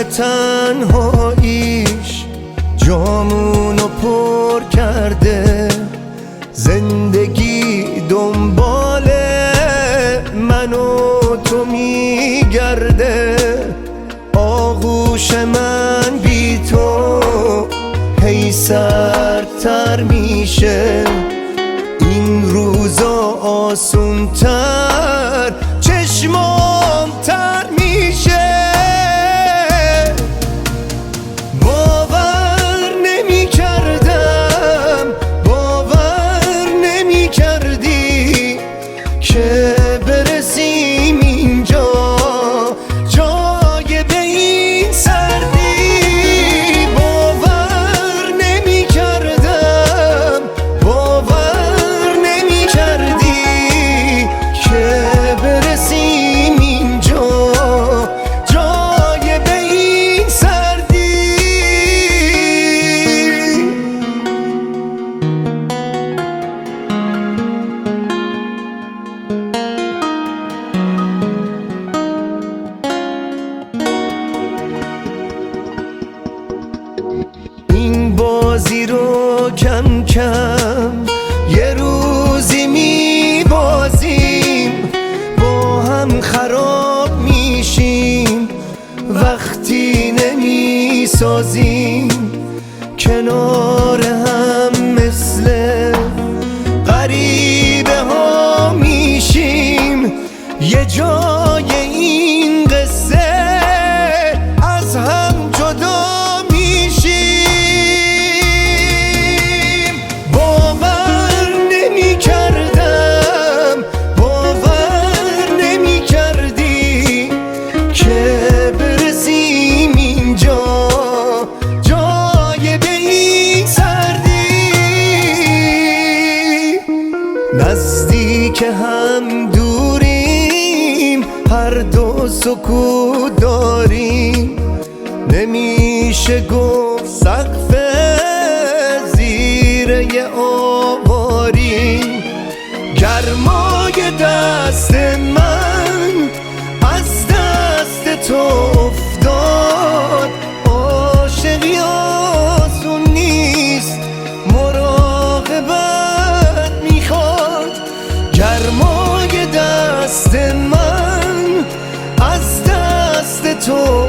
تنهاییش جامونو پر کرده، زندگی دنبال من و تو میگرده. آغوش من بی تو هی سردتر میشه، این روزا آسونتر چشمام تر میشه. باور نمی کردی که برسیم اینجا، جای به این سردی. باور نمی کردی که برسیم اینجا، جای به این سردی. این بازی رو کم کم یه روزی میبازیم، با هم خراب میشیم وقتی نمیسازیم. کنار هم مثل غریبه ها میشیم، یه جای این قصه از هم جدا میشیم. باور نمی کردی که برسیم اینجا، جای به این سردی. نزدیک هم دوریم، هر دو سکوت داریم، نمیشه گفت سقف زیر یه آواریم. گرمای دست من از دست تو افتاد، عاشقی آسون نیست، مراقبت میخواد. گرمای دست من از دست تو